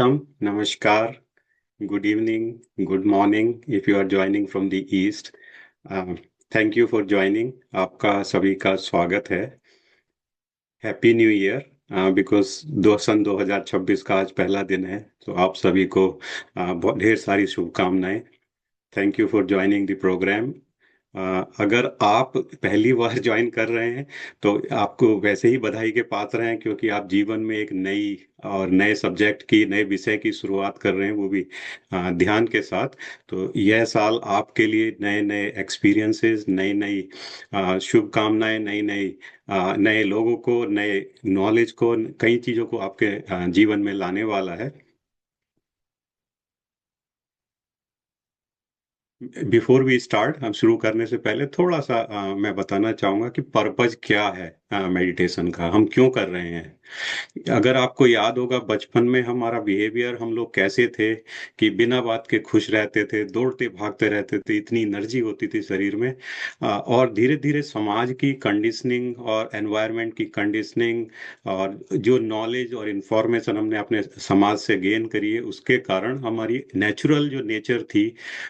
Welcome, Namaskar, good evening, good morning if you are joining from the east. Uh, Thank you for joining. आपका सभी का स्वागत है। Happy new year because सन 2026 का आज पहला दिन है, तो आप सभी को बहुत ढेर सारी शुभकामनाएं। Thank you for joining the programme. अगर आप पहली बार ज्वाइन कर रहे हैं तो आपको वैसे ही बधाई के पात्र हैं, क्योंकि आप जीवन में एक नई और नए सब्जेक्ट की, नए विषय की शुरुआत कर रहे हैं, वो भी ध्यान के साथ। तो यह साल आपके लिए नए नए एक्सपीरियंसेस, नई नई शुभकामनाएं, नई नई नए लोगों को, नए नॉलेज को, कई चीज़ों को आपके जीवन में लाने वाला है। बिफोर वी स्टार्ट, हम शुरू करने से पहले थोड़ा सा मैं बताना चाहूंगा कि पर्पज क्या है मेडिटेशन का, हम क्यों कर रहे हैं। अगर आपको याद होगा, बचपन में हमारा बिहेवियर, हम लोग कैसे थे कि बिना बात के खुश रहते थे, दौड़ते भागते रहते थे, इतनी एनर्जी होती थी शरीर में। और धीरे धीरे समाज की कंडीशनिंग और एनवायरनमेंट की कंडीशनिंग और जो नॉलेज और इन्फॉर्मेशन हमने अपने समाज से गेन करी है, उसके कारण हमारी नेचुरल जो नेचर थी,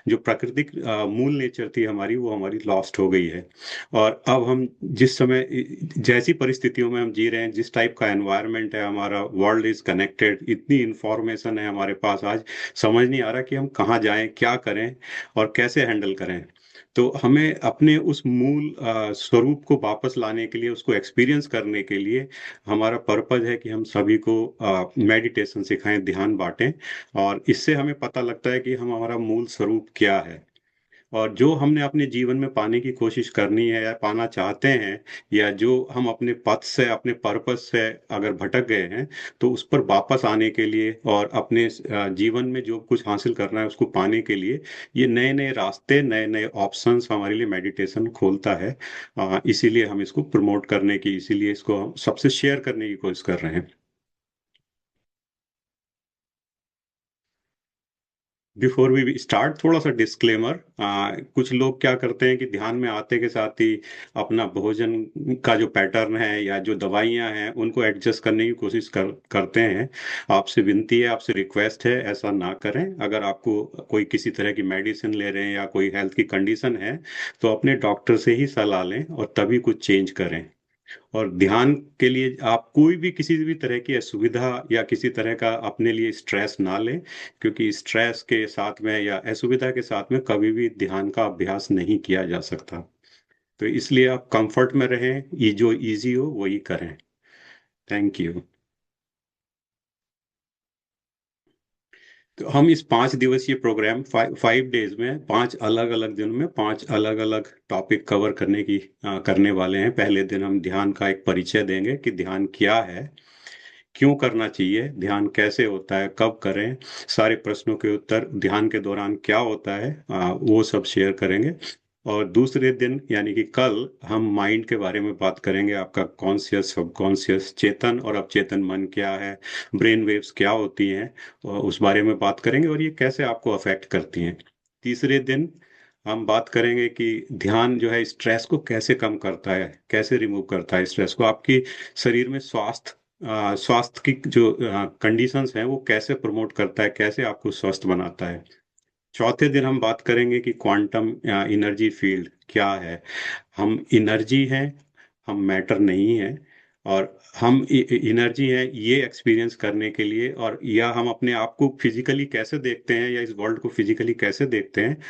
जो प्राकृतिक मूल नेचर थी हमारी, वो हमारी लॉस्ट हो गई है। और अब हम जिस समय जैसी परिस्थितियों में हम जी रहे हैं, जिस टाइप का एनवायरनमेंट है, हमारा वर्ल्ड इज कनेक्टेड, इतनी इंफॉर्मेशन है हमारे पास, आज समझ नहीं आ रहा कि हम कहाँ जाएं, क्या करें और कैसे हैंडल करें। तो हमें अपने उस मूल स्वरूप को वापस लाने के लिए, उसको एक्सपीरियंस करने के लिए, हमारा पर्पज है कि हम सभी को मेडिटेशन सिखाएं, ध्यान बांटें। और इससे हमें पता लगता है कि हम हमारा मूल स्वरूप क्या है, और जो हमने अपने जीवन में पाने की कोशिश करनी है या पाना चाहते हैं, या जो हम अपने पथ से, अपने पर्पस से अगर भटक गए हैं, तो उस पर वापस आने के लिए और अपने जीवन में जो कुछ हासिल करना है उसको पाने के लिए, ये नए नए रास्ते, नए नए ऑप्शंस हमारे लिए मेडिटेशन खोलता है। इसीलिए हम इसको प्रमोट करने की, इसीलिए इसको हम सबसे शेयर करने की कोशिश कर रहे हैं। बिफोर वी स्टार्ट, थोड़ा सा डिस्क्लेमर। कुछ लोग क्या करते हैं कि ध्यान में आते के साथ ही अपना भोजन का जो पैटर्न है या जो दवाइयाँ हैं उनको एडजस्ट करने की कोशिश करते हैं। आपसे विनती है, आपसे रिक्वेस्ट है, ऐसा ना करें। अगर आपको कोई किसी तरह की मेडिसिन ले रहे हैं या कोई हेल्थ की कंडीशन है, तो अपने डॉक्टर से ही सलाह लें और तभी कुछ चेंज करें। और ध्यान के लिए आप कोई भी किसी भी तरह की असुविधा या किसी तरह का अपने लिए स्ट्रेस ना लें, क्योंकि स्ट्रेस के साथ में या असुविधा के साथ में कभी भी ध्यान का अभ्यास नहीं किया जा सकता। तो इसलिए आप कंफर्ट में रहें, ये जो इजी हो वही करें। Thank you. तो हम इस 5 दिवसीय प्रोग्राम, 5 डेज में, 5 अलग अलग दिनों में 5 अलग अलग टॉपिक कवर करने वाले हैं। पहले दिन हम ध्यान का एक परिचय देंगे कि ध्यान क्या है, क्यों करना चाहिए, ध्यान कैसे होता है, कब करें, सारे प्रश्नों के उत्तर, ध्यान के दौरान क्या होता है, वो सब शेयर करेंगे। और दूसरे दिन यानी कि कल, हम माइंड के बारे में बात करेंगे। आपका कॉन्शियस, सबकॉन्शियस, चेतन और अवचेतन मन क्या है, ब्रेन वेव्स क्या होती हैं, और उस बारे में बात करेंगे और ये कैसे आपको अफेक्ट करती हैं। तीसरे दिन हम बात करेंगे कि ध्यान जो है स्ट्रेस को कैसे कम करता है, कैसे रिमूव करता है स्ट्रेस को, आपकी शरीर में स्वास्थ्य की जो कंडीशंस हैं वो कैसे प्रमोट करता है, कैसे आपको स्वस्थ बनाता है। चौथे दिन हम बात करेंगे कि क्वांटम एनर्जी फील्ड क्या है। हम एनर्जी हैं, हम मैटर नहीं हैं। और हम एनर्जी हैं ये एक्सपीरियंस करने के लिए, और या हम अपने आप को फिजिकली कैसे देखते हैं या इस वर्ल्ड को फिजिकली कैसे देखते हैं,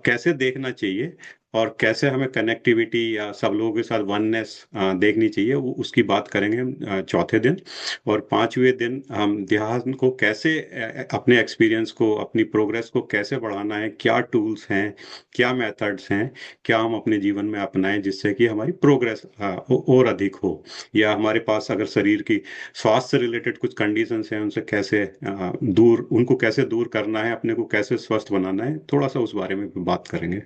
कैसे देखना चाहिए, और कैसे हमें कनेक्टिविटी या सब लोगों के साथ वननेस देखनी चाहिए, वो उसकी बात करेंगे हम चौथे दिन। और पांचवें दिन हम ध्यान को कैसे, अपने एक्सपीरियंस को, अपनी प्रोग्रेस को कैसे बढ़ाना है, क्या टूल्स हैं, क्या मेथड्स हैं, क्या हम अपने जीवन में अपनाएं जिससे कि हमारी प्रोग्रेस और अधिक हो। या हमारे पास अगर शरीर की स्वास्थ्य से रिलेटेड कुछ कंडीशंस हैं, उनसे कैसे उनको कैसे दूर करना है, अपने को कैसे स्वस्थ बनाना है, थोड़ा सा उस बारे में भी बात करेंगे।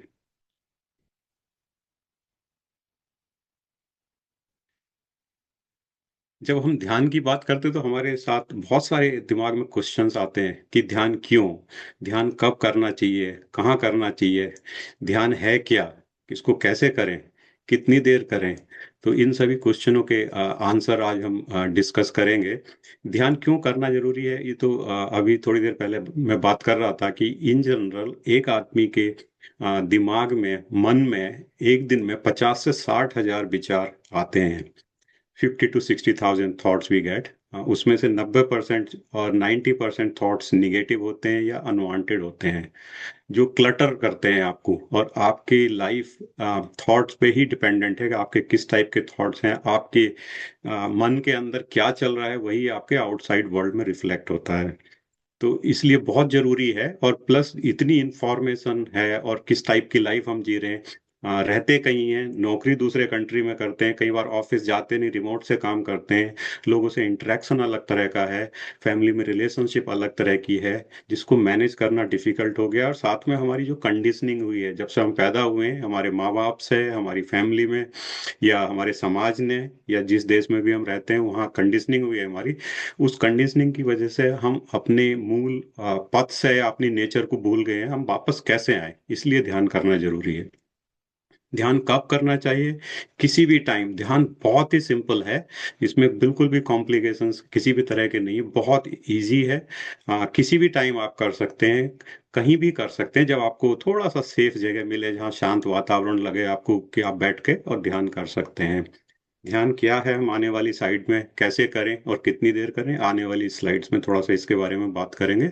जब हम ध्यान की बात करते हैं तो हमारे साथ बहुत सारे दिमाग में क्वेश्चंस आते हैं कि ध्यान क्यों, ध्यान कब करना चाहिए, कहाँ करना चाहिए, ध्यान है क्या, इसको कैसे करें, कितनी देर करें? तो इन सभी क्वेश्चनों के आंसर आज हम डिस्कस करेंगे। ध्यान क्यों करना जरूरी है, ये तो अभी थोड़ी देर पहले मैं बात कर रहा था कि इन जनरल एक आदमी के दिमाग में, मन में एक दिन में 50 से 60 हजार विचार आते हैं। 50 to 60 thousand thoughts we get. उसमें से 90% और 90% थॉट्स निगेटिव होते हैं या अनवांटेड होते हैं, जो क्लटर करते हैं आपको। और आपकी लाइफ थॉट्स पे ही डिपेंडेंट है कि आपके किस टाइप के थॉट्स हैं। आपके मन के अंदर क्या चल रहा है, वही आपके आउटसाइड वर्ल्ड में रिफ्लेक्ट होता है। तो इसलिए बहुत जरूरी है। और प्लस इतनी इंफॉर्मेशन है, और किस टाइप की लाइफ हम जी रहे हैं। रहते कहीं हैं, नौकरी दूसरे कंट्री में करते हैं, कई बार ऑफिस जाते नहीं, रिमोट से काम करते हैं। लोगों से इंटरेक्शन अलग तरह का है, फैमिली में रिलेशनशिप अलग तरह की है, जिसको मैनेज करना डिफिकल्ट हो गया। और साथ में हमारी जो कंडीशनिंग हुई है, जब से हम पैदा हुए हैं, हमारे माँ बाप से, हमारी फैमिली में, या हमारे समाज ने, या जिस देश में भी हम रहते हैं वहाँ कंडीशनिंग हुई है हमारी, उस कंडीशनिंग की वजह से हम अपने मूल पथ से, अपनी नेचर को भूल गए हैं। हम वापस कैसे आए, इसलिए ध्यान करना जरूरी है। ध्यान कब करना चाहिए? किसी भी टाइम। ध्यान बहुत ही सिंपल है, इसमें बिल्कुल भी कॉम्प्लिकेशंस किसी भी तरह के नहीं है, बहुत इजी है। किसी भी टाइम आप कर सकते हैं, कहीं भी कर सकते हैं, जब आपको थोड़ा सा सेफ जगह मिले, जहाँ शांत वातावरण लगे आपको, कि आप बैठ के और ध्यान कर सकते हैं। ध्यान क्या है, हम आने वाली साइड में कैसे करें और कितनी देर करें, आने वाली स्लाइड्स में थोड़ा सा इसके बारे में बात करेंगे।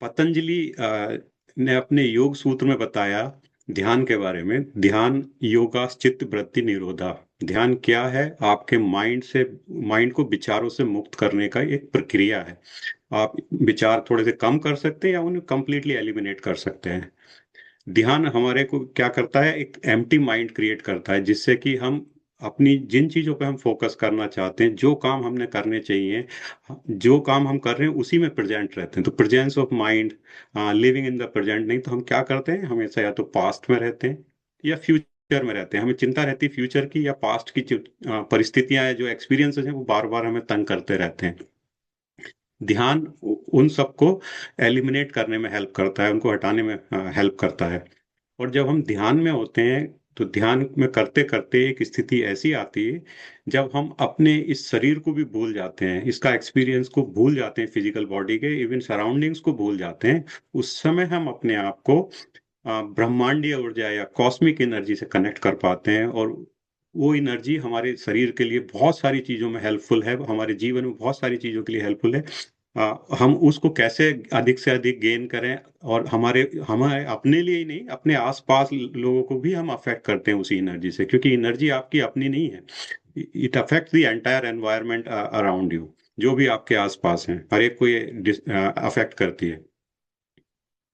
पतंजलि ने अपने योग सूत्र में बताया ध्यान के बारे में। ध्यान योगा चित्त वृत्ति निरोधा। ध्यान क्या है? आपके माइंड को विचारों से मुक्त करने का एक प्रक्रिया है। आप विचार थोड़े से कम कर सकते हैं या उन्हें कंप्लीटली एलिमिनेट कर सकते हैं। ध्यान हमारे को क्या करता है, एक एम्प्टी माइंड क्रिएट करता है, जिससे कि हम अपनी जिन चीजों पे हम फोकस करना चाहते हैं, जो काम हमने करने चाहिए, जो काम हम कर रहे हैं उसी में प्रेजेंट रहते हैं। तो presence of mind, living in the present. नहीं तो हम क्या करते हैं, हमेशा या तो पास्ट में रहते हैं या फ्यूचर में रहते हैं। हमें चिंता रहती है फ्यूचर की या पास्ट की। जो परिस्थितियां हैं, जो एक्सपीरियंसेस हैं, वो बार बार हमें तंग करते रहते हैं। ध्यान उन सबको एलिमिनेट करने में हेल्प करता है, उनको हटाने में हेल्प करता है। और जब हम ध्यान में होते हैं, तो ध्यान में करते करते एक स्थिति ऐसी आती है जब हम अपने इस शरीर को भी भूल जाते हैं, इसका एक्सपीरियंस को भूल जाते हैं, फिजिकल बॉडी के इवन सराउंडिंग्स को भूल जाते हैं। उस समय हम अपने आप को ब्रह्मांडीय ऊर्जा या कॉस्मिक एनर्जी से कनेक्ट कर पाते हैं। और वो एनर्जी हमारे शरीर के लिए बहुत सारी चीजों में हेल्पफुल है, हमारे जीवन में बहुत सारी चीजों के लिए हेल्पफुल है। हम उसको कैसे अधिक से अधिक गेन करें, और हमारे हमारे अपने लिए ही नहीं, अपने आसपास लोगों को भी हम अफेक्ट करते हैं उसी एनर्जी से, क्योंकि एनर्जी आपकी अपनी नहीं है। It affects the entire environment around you. जो भी आपके आसपास हैं, हर एक को ये अफेक्ट करती है।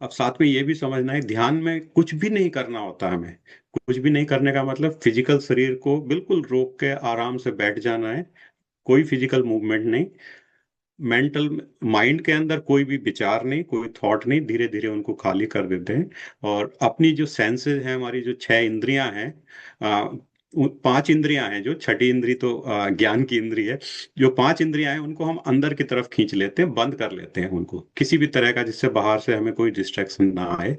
अब साथ में ये भी समझना है, ध्यान में कुछ भी नहीं करना होता हमें। कुछ भी नहीं करने का मतलब फिजिकल शरीर को बिल्कुल रोक के आराम से बैठ जाना है। कोई फिजिकल मूवमेंट नहीं। मेंटल माइंड के अंदर कोई भी विचार नहीं, कोई थॉट नहीं, धीरे धीरे उनको खाली कर देते हैं। और अपनी जो सेंसेस हैं, हमारी जो 6 इंद्रियां हैं, पांच इंद्रियां हैं, जो छठी इंद्री तो ज्ञान की इंद्री है। जो 5 इंद्रियां हैं उनको हम अंदर की तरफ खींच लेते हैं, बंद कर लेते हैं उनको, किसी भी तरह का, जिससे बाहर से हमें कोई डिस्ट्रैक्शन ना आए।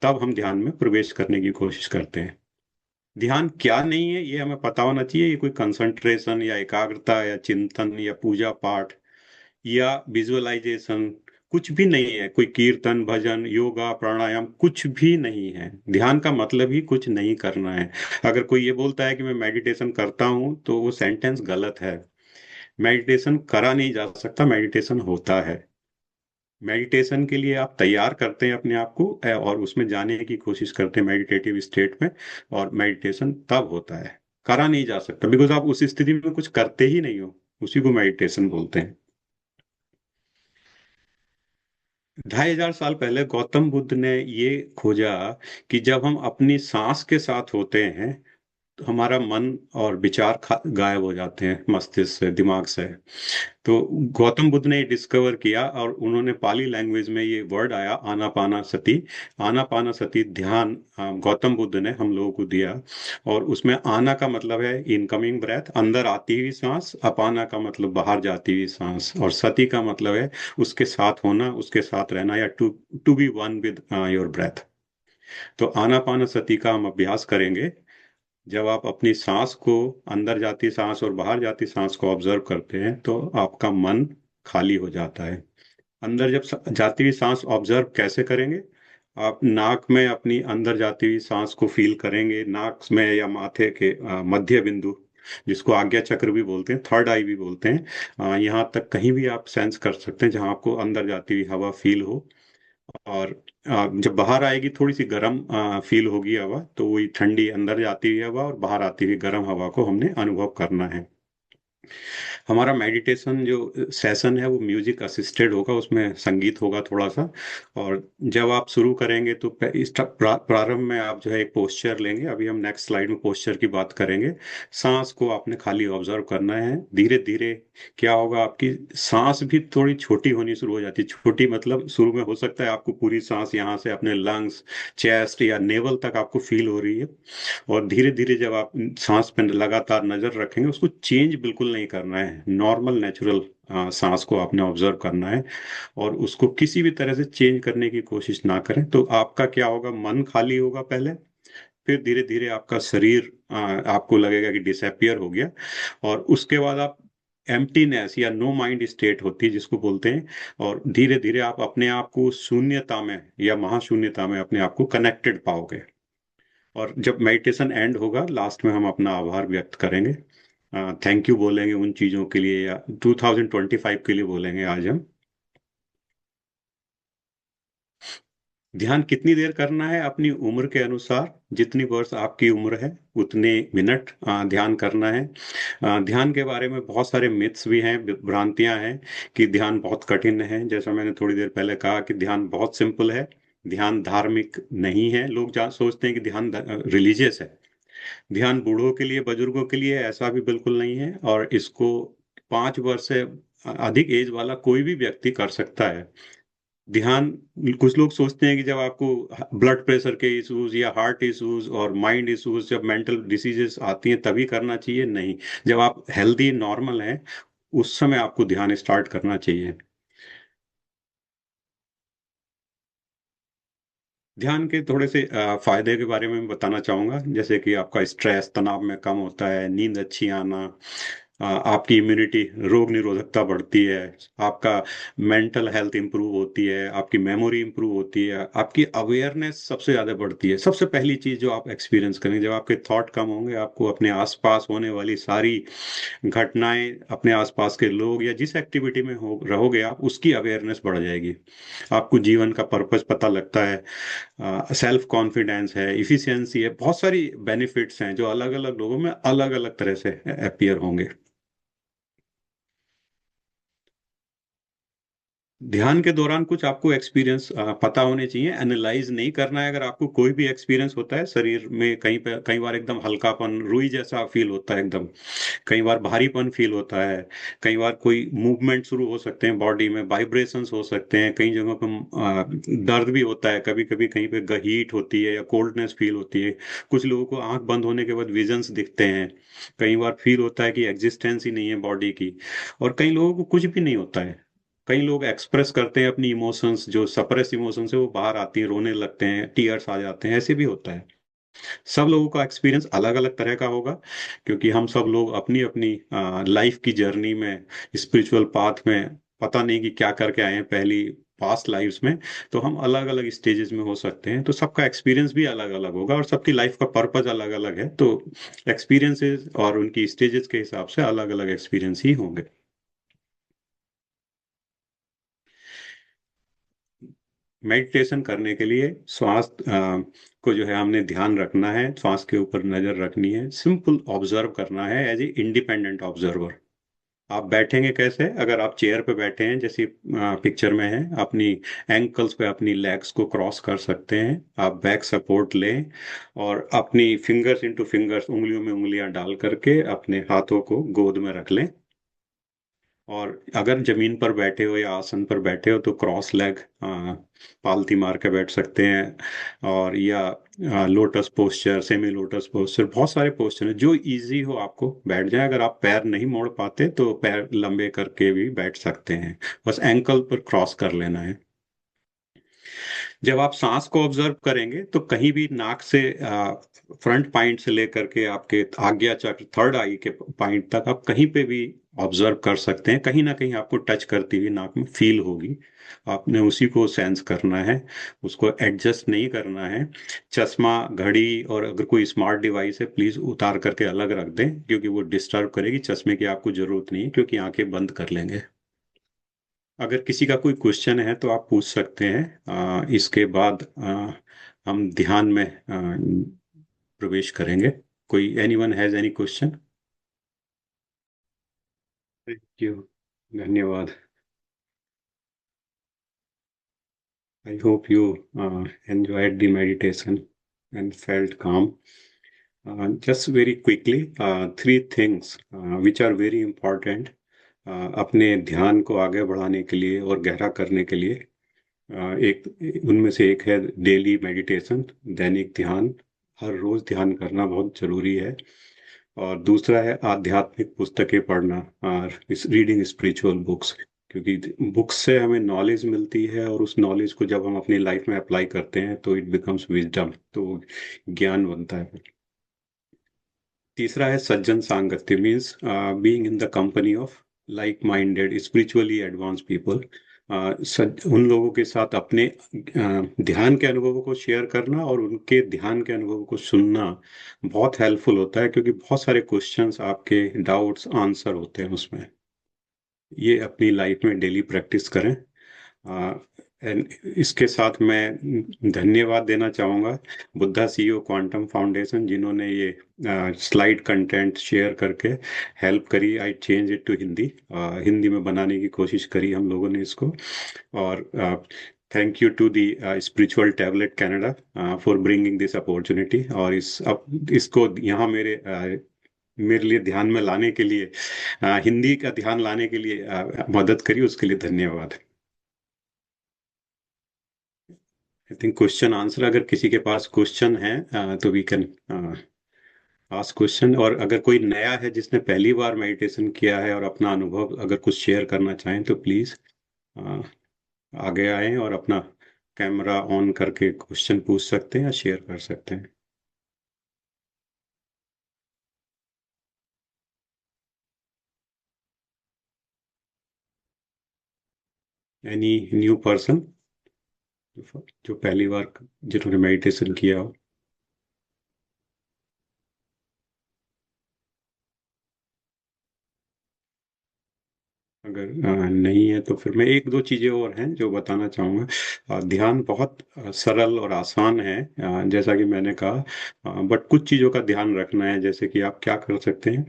तब हम ध्यान में प्रवेश करने की कोशिश करते हैं। ध्यान क्या नहीं है, ये हमें पता होना चाहिए। ये कोई कंसंट्रेशन या एकाग्रता या चिंतन या पूजा पाठ या विजुअलाइजेशन कुछ भी नहीं है। कोई कीर्तन, भजन, योगा, प्राणायाम कुछ भी नहीं है। ध्यान का मतलब ही कुछ नहीं करना है। अगर कोई ये बोलता है कि मैं मेडिटेशन करता हूं, तो वो सेंटेंस गलत है। मेडिटेशन करा नहीं जा सकता, मेडिटेशन होता है। मेडिटेशन के लिए आप तैयार करते हैं अपने आप को, और उसमें जाने की कोशिश करते हैं मेडिटेटिव स्टेट में। और मेडिटेशन तब होता है, करा नहीं जा सकता, बिकॉज आप उस स्थिति में कुछ करते ही नहीं हो। उसी को मेडिटेशन बोलते हैं। 2500 साल पहले गौतम बुद्ध ने ये खोजा कि जब हम अपनी सांस के साथ होते हैं, तो हमारा मन और विचार गायब हो जाते हैं मस्तिष्क से, दिमाग से। तो गौतम बुद्ध ने डिस्कवर किया, और उन्होंने पाली लैंग्वेज में ये वर्ड आया, आनापाना सती। आनापाना सती ध्यान गौतम बुद्ध ने हम लोगों को दिया। और उसमें आना का मतलब है इनकमिंग ब्रेथ, अंदर आती हुई सांस। अपाना का मतलब बाहर जाती हुई सांस। और सती का मतलब है उसके साथ होना, उसके साथ रहना, या to to be one with your breath. तो आनापानसति का हम अभ्यास करेंगे। जब आप अपनी सांस को, अंदर जाती सांस और बाहर जाती सांस को ऑब्जर्व करते हैं तो आपका मन खाली हो जाता है। अंदर जब जाती हुई सांस ऑब्जर्व कैसे करेंगे? आप नाक में अपनी अंदर जाती हुई सांस को फील करेंगे, नाक में या माथे के मध्य बिंदु, जिसको आज्ञा चक्र भी बोलते हैं, थर्ड आई भी बोलते हैं, यहाँ तक कहीं भी आप सेंस कर सकते हैं जहाँ आपको अंदर जाती हुई हवा फील हो। और जब बाहर आएगी थोड़ी सी गर्म फील होगी हवा, तो वही ठंडी अंदर जाती हुई हवा और बाहर आती हुई गर्म हवा को हमने अनुभव करना है। हमारा मेडिटेशन जो सेशन है वो म्यूजिक असिस्टेड होगा, उसमें संगीत होगा थोड़ा सा। और जब आप शुरू करेंगे तो प्रारंभ में आप जो है एक पोस्चर लेंगे। अभी हम नेक्स्ट स्लाइड में पोस्चर की बात करेंगे। सांस को आपने खाली ऑब्जर्व करना है। धीरे धीरे क्या होगा, आपकी सांस भी थोड़ी छोटी होनी शुरू हो जाती है। छोटी मतलब शुरू में हो सकता है आपको पूरी सांस यहाँ से अपने लंग्स, चेस्ट या नेवल तक आपको फील हो रही है। और धीरे धीरे जब आप सांस पर लगातार नजर रखेंगे, उसको चेंज बिल्कुल नहीं करना है, नॉर्मल नेचुरल सांस को आपने ऑब्जर्व करना है। और उसको किसी भी तरह से चेंज करने की कोशिश ना करें। तो आपका क्या होगा, मन खाली होगा पहले, फिर धीरे धीरे आपका शरीर आपको लगेगा कि डिसअपियर हो गया। और उसके बाद आप एम्प्टीनेस या नो माइंड स्टेट होती है जिसको बोलते हैं। और धीरे धीरे आप अपने आप को शून्यता में या महाशून्यता में अपने आप को कनेक्टेड पाओगे। और जब मेडिटेशन एंड होगा, लास्ट में हम अपना आभार व्यक्त करेंगे, थैंक यू बोलेंगे उन चीज़ों के लिए, या 2025 के लिए बोलेंगे आज हम। ध्यान कितनी देर करना है? अपनी उम्र के अनुसार, जितनी वर्ष आपकी उम्र है उतने मिनट ध्यान करना है। ध्यान के बारे में बहुत सारे मिथ्स भी हैं, भ्रांतियां हैं कि ध्यान बहुत कठिन है। जैसा मैंने थोड़ी देर पहले कहा कि ध्यान बहुत सिंपल है। ध्यान धार्मिक नहीं है। लोग जहाँ सोचते हैं कि ध्यान रिलीजियस है। ध्यान बूढ़ों के लिए, बुजुर्गों के लिए, ऐसा भी बिल्कुल नहीं है। और इसको 5 वर्ष से अधिक एज वाला कोई भी व्यक्ति कर सकता है। ध्यान, कुछ लोग सोचते हैं कि जब आपको ब्लड प्रेशर के इश्यूज या हार्ट इश्यूज और माइंड इश्यूज, जब मेंटल डिसीजेस आती हैं तभी करना चाहिए। नहीं, जब आप हेल्दी नॉर्मल हैं उस समय आपको ध्यान स्टार्ट करना चाहिए। ध्यान के थोड़े से फायदे के बारे में मैं बताना चाहूंगा, जैसे कि आपका स्ट्रेस, तनाव में कम होता है, नींद अच्छी आना, आपकी इम्यूनिटी, रोग निरोधकता बढ़ती है, आपका मेंटल हेल्थ इंप्रूव होती है, आपकी मेमोरी इंप्रूव होती है, आपकी अवेयरनेस सबसे ज़्यादा बढ़ती है। सबसे पहली चीज़ जो आप एक्सपीरियंस करेंगे, जब आपके थॉट कम होंगे, आपको अपने आसपास होने वाली सारी घटनाएं, अपने आसपास के लोग या जिस एक्टिविटी में हो रहोगे आप, उसकी अवेयरनेस बढ़ जाएगी। आपको जीवन का पर्पस पता लगता है, सेल्फ कॉन्फिडेंस है, इफिशियंसी है, बहुत सारी बेनिफिट्स हैं जो अलग अलग लोगों में अलग अलग तरह से अपीयर होंगे। ध्यान के दौरान कुछ आपको एक्सपीरियंस पता होने चाहिए, एनालाइज नहीं करना है। अगर आपको कोई भी एक्सपीरियंस होता है शरीर में, कहीं पे कई बार एकदम हल्कापन, रुई जैसा फील होता है एकदम, कई बार भारीपन फील होता है, कई बार कोई मूवमेंट शुरू हो सकते हैं बॉडी में, वाइब्रेशंस हो सकते हैं, कई जगहों पर दर्द भी होता है, कभी कभी कहीं पे हीट होती है या कोल्डनेस फील होती है। कुछ लोगों को आंख बंद होने के बाद विजन्स दिखते हैं। कई बार फील होता है कि एग्जिस्टेंस ही नहीं है बॉडी की। और कई लोगों को कुछ भी नहीं होता है। कई लोग एक्सप्रेस करते हैं अपनी इमोशंस, जो सप्रेस इमोशंस है वो बाहर आती है, रोने लगते हैं, टीयर्स आ जाते हैं, ऐसे भी होता है। सब लोगों का एक्सपीरियंस अलग अलग तरह का होगा, क्योंकि हम सब लोग अपनी अपनी लाइफ की जर्नी में, स्पिरिचुअल पाथ में, पता नहीं कि क्या करके आए हैं पहली पास्ट लाइफ्स में। तो हम अलग अलग स्टेजेस में हो सकते हैं, तो सबका एक्सपीरियंस भी अलग अलग होगा और सबकी लाइफ का पर्पज अलग अलग है। तो एक्सपीरियंसेस और उनकी स्टेजेस के हिसाब से अलग अलग एक्सपीरियंस ही होंगे। मेडिटेशन करने के लिए श्वास को जो है हमने ध्यान रखना है, श्वास के ऊपर नजर रखनी है, सिंपल ऑब्जर्व करना है एज ए इंडिपेंडेंट ऑब्जर्वर। आप बैठेंगे कैसे? अगर आप चेयर पे बैठे हैं जैसी पिक्चर में है, अपनी एंकल्स पे अपनी लेग्स को क्रॉस कर सकते हैं, आप बैक सपोर्ट लें और अपनी फिंगर्स इनटू फिंगर्स, उंगलियों में उंगलियां डाल करके अपने हाथों को गोद में रख लें। और अगर जमीन पर बैठे हो या आसन पर बैठे हो तो क्रॉस लेग, पालती मार के बैठ सकते हैं। और या lotus posture, semi lotus posture, बहुत सारे पोस्चर हैं, जो इजी हो आपको बैठ जाए। अगर आप पैर नहीं मोड़ पाते तो पैर लंबे करके भी बैठ सकते हैं, बस एंकल पर क्रॉस कर लेना है। जब आप सांस को ऑब्जर्व करेंगे तो कहीं भी नाक से फ्रंट पॉइंट से लेकर के आपके आज्ञा चक्र थर्ड आई के पॉइंट तक आप कहीं पे भी ऑब्जर्व कर सकते हैं, कहीं ना कहीं आपको टच करती हुई नाक में फील होगी। आपने उसी को सेंस करना है, उसको एडजस्ट नहीं करना है। चश्मा, घड़ी और अगर कोई स्मार्ट डिवाइस है प्लीज उतार करके अलग रख दें, क्योंकि वो डिस्टर्ब करेगी। चश्मे की आपको जरूरत नहीं है, क्योंकि आंखें बंद कर लेंगे। अगर किसी का कोई क्वेश्चन है तो आप पूछ सकते हैं। इसके बाद हम ध्यान में प्रवेश करेंगे। कोई anyone has any question? Thank you. धन्यवाद। I hope you enjoyed the meditation and felt calm. Just very quickly, three things which are very important अपने ध्यान को आगे बढ़ाने के लिए और गहरा करने के लिए। एक उनमें से एक है डेली मेडिटेशन, दैनिक ध्यान। हर रोज ध्यान करना बहुत जरूरी है। और दूसरा है आध्यात्मिक पुस्तकें पढ़ना, और इस रीडिंग स्पिरिचुअल बुक्स, क्योंकि बुक्स से हमें नॉलेज मिलती है और उस नॉलेज को जब हम अपनी लाइफ में अप्लाई करते हैं तो इट बिकम्स विजडम, तो ज्ञान बनता है। तीसरा है सज्जन सांगत्य, means being in the company of like minded spiritually advance people. उन लोगों के साथ अपने ध्यान के अनुभवों को शेयर करना और उनके ध्यान के अनुभवों को सुनना बहुत हेल्पफुल होता है, क्योंकि बहुत सारे क्वेश्चंस, आपके डाउट्स आंसर होते हैं उसमें। ये अपनी लाइफ में डेली प्रैक्टिस करें। एंड इसके साथ मैं धन्यवाद देना चाहूँगा बुद्धा सीईओ क्वांटम फाउंडेशन, जिन्होंने ये स्लाइड कंटेंट शेयर करके हेल्प करी। I change it to Hindi, Hindi में बनाने की कोशिश करी हम लोगों ने इसको। और thank you to the spiritual tablet Canada for bringing this opportunity, और इसको यहाँ मेरे लिए ध्यान में लाने के लिए, हिंदी का ध्यान लाने के लिए मदद करी, उसके लिए धन्यवाद। आई थिंक क्वेश्चन आंसर, अगर किसी के पास क्वेश्चन है तो वी कैन आस्क क्वेश्चन। और अगर कोई नया है जिसने पहली बार मेडिटेशन किया है और अपना अनुभव अगर कुछ शेयर करना चाहें तो प्लीज आगे आए और अपना कैमरा ऑन करके क्वेश्चन पूछ सकते हैं या शेयर कर सकते हैं। एनी न्यू पर्सन जो पहली बार, जिन्होंने मेडिटेशन किया हो? अगर नहीं है तो फिर मैं एक दो चीजें और हैं जो बताना चाहूँगा। ध्यान बहुत सरल और आसान है, जैसा कि मैंने कहा, बट कुछ चीज़ों का ध्यान रखना है। जैसे कि आप क्या कर सकते हैं,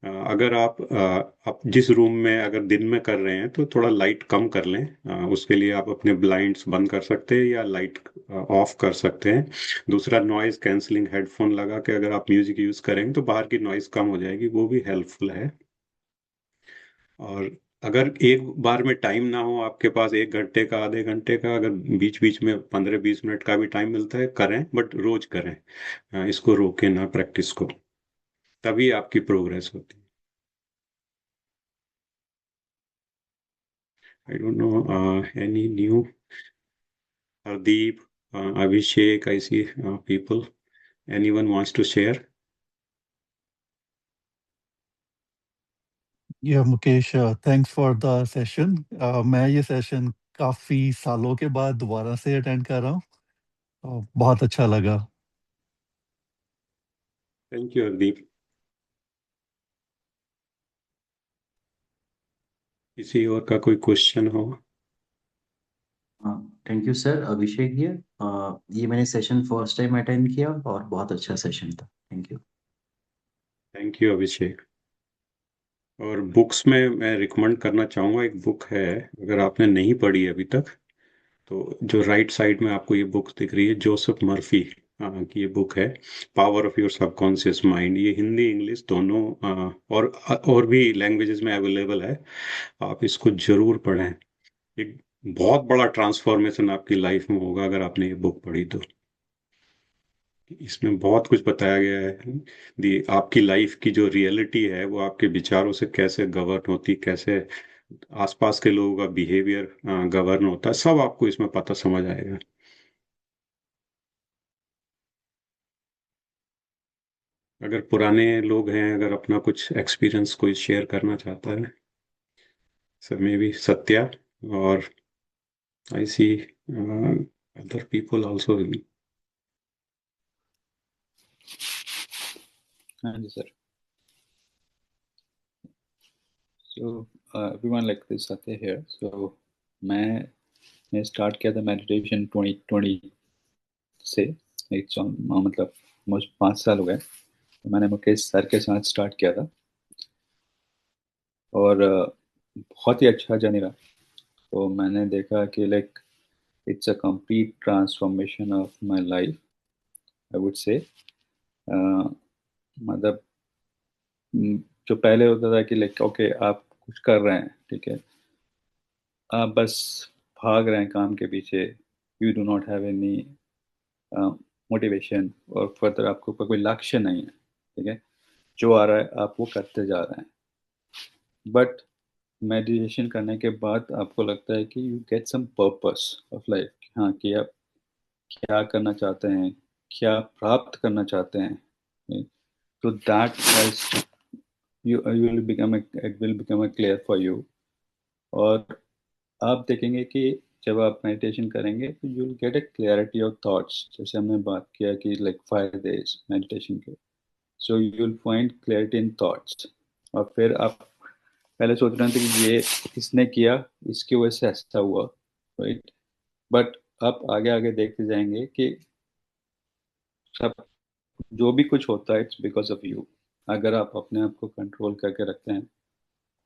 अगर आप जिस रूम में अगर दिन में कर रहे हैं तो थोड़ा लाइट कम कर लें। उसके लिए आप अपने ब्लाइंड्स बंद कर सकते हैं या लाइट ऑफ कर सकते हैं। दूसरा, नॉइज कैंसलिंग हेडफोन लगा के अगर आप म्यूजिक यूज करेंगे तो बाहर की नॉइज कम हो जाएगी, वो भी हेल्पफुल है। और अगर एक बार में टाइम ना हो आपके पास, 1 घंटे का, आधे घंटे का, अगर बीच बीच में 15-20 मिनट का भी टाइम मिलता है करें, बट रोज करें। इसको रोके ना प्रैक्टिस को, तभी आपकी प्रोग्रेस होती है। I don't know any new, Hardeep, Abhishek, I see people. Anyone wants to share? या Mukesh, thanks for the session. मैं ये सेशन काफ़ी सालों के बाद दोबारा से अटेंड कर रहा हूँ, बहुत अच्छा लगा। Thank you Hardeep. किसी और का कोई क्वेश्चन हो? हाँ, थैंक यू सर। अभिषेक ये ये मैंने सेशन फर्स्ट टाइम अटेंड किया और बहुत अच्छा सेशन था। Thank you. थैंक यू अभिषेक। और बुक्स में मैं रिकमेंड करना चाहूँगा, एक बुक है, अगर आपने नहीं पढ़ी अभी तक तो, जो राइट साइड में आपको ये बुक दिख रही है, जोसेफ मर्फी की ये बुक है, power of your subconscious mind. ये हिंदी इंग्लिश दोनों और भी लैंग्वेजेस में अवेलेबल है। आप इसको जरूर पढ़ें। एक बहुत बड़ा ट्रांसफॉर्मेशन आपकी लाइफ में होगा अगर आपने ये बुक पढ़ी तो। इसमें बहुत कुछ बताया गया है, दी आपकी लाइफ की जो रियलिटी है वो आपके विचारों से कैसे गवर्न होती, कैसे आसपास के लोगों का बिहेवियर गवर्न होता है, सब आपको इसमें पता समझ आएगा। अगर पुराने लोग हैं, अगर अपना कुछ एक्सपीरियंस कोई शेयर करना चाहता है, सर मे बी सत्या, और I see other people also. हाँ जी sir. So everyone, like this Satya here. So मैं स्टार्ट किया था मेडिटेशन 2020 से. एक मतलब मुझे 5 साल हो गए. तो मैंने मुकेश सर के साथ स्टार्ट किया था, और बहुत ही अच्छा जर्नी रहा. तो मैंने देखा कि like it's a complete transformation of my life, I would say. मतलब जो पहले होता था कि लाइक ओके आप कुछ कर रहे हैं, ठीक है, आप बस भाग रहे हैं काम के पीछे, you do not have any motivation, और फर्दर आपके ऊपर कोई लक्ष्य नहीं है, ठीक है, जो आ रहा है आप वो करते जा रहे हैं. बट मेडिटेशन करने के बाद आपको लगता है कि you get some purpose of life. हाँ, कि आप क्या करना चाहते हैं, क्या प्राप्त करना चाहते हैं. तो that has you it will become a clear for you. और आप देखेंगे कि जब आप मेडिटेशन करेंगे तो you will get a clarity of thoughts. जैसे हमने बात किया कि लाइक 5 days मेडिटेशन के, so you will find clarity in thoughts. और फिर आप पहले सोच रहे थे कि ये इसने किया, इसकी वजह से ऐसा हुआ, राइट. बट आप आगे आगे देखते जाएंगे कि सब जो भी कुछ होता है इट्स बिकॉज ऑफ यू. अगर आप अपने आप को कंट्रोल करके रखते हैं,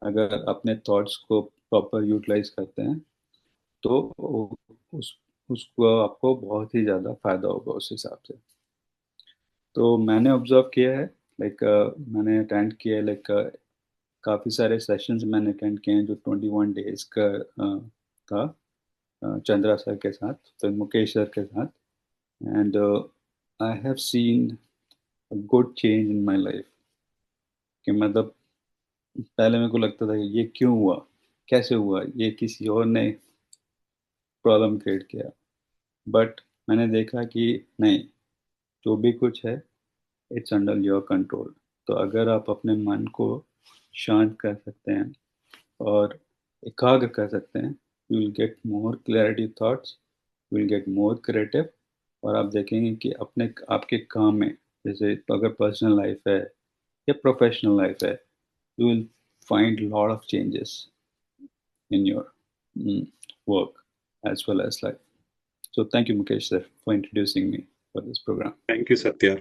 अगर अपने थॉट्स को प्रॉपर यूटिलाइज करते हैं, तो उस उसको आपको बहुत ही ज़्यादा फायदा होगा उस हिसाब से. तो मैंने ऑब्जर्व किया है, लाइक मैंने अटेंड किया है, लाइक काफ़ी सारे सेशंस मैंने अटेंड किए हैं जो 21 days का था, चंद्रा सर के साथ, फिर मुकेश सर के साथ. And I have seen a good change in my life. कि मतलब पहले मेरे को लगता था कि ये क्यों हुआ, कैसे हुआ, ये किसी और ने प्रॉब्लम क्रिएट किया. बट मैंने देखा कि नहीं, जो भी कुछ है इट्स अंडर योर कंट्रोल. तो अगर आप अपने मन को शांत कर सकते हैं और एकाग्र कर सकते हैं, you will get more clarity thoughts, you will get more creative. और आप देखेंगे कि अपने आपके काम में, जैसे अगर पर्सनल लाइफ है या प्रोफेशनल लाइफ है, you will find a lot of changes in your work as well as life. So thank you, Mukesh sir, for introducing me for this program. Thank you Satya.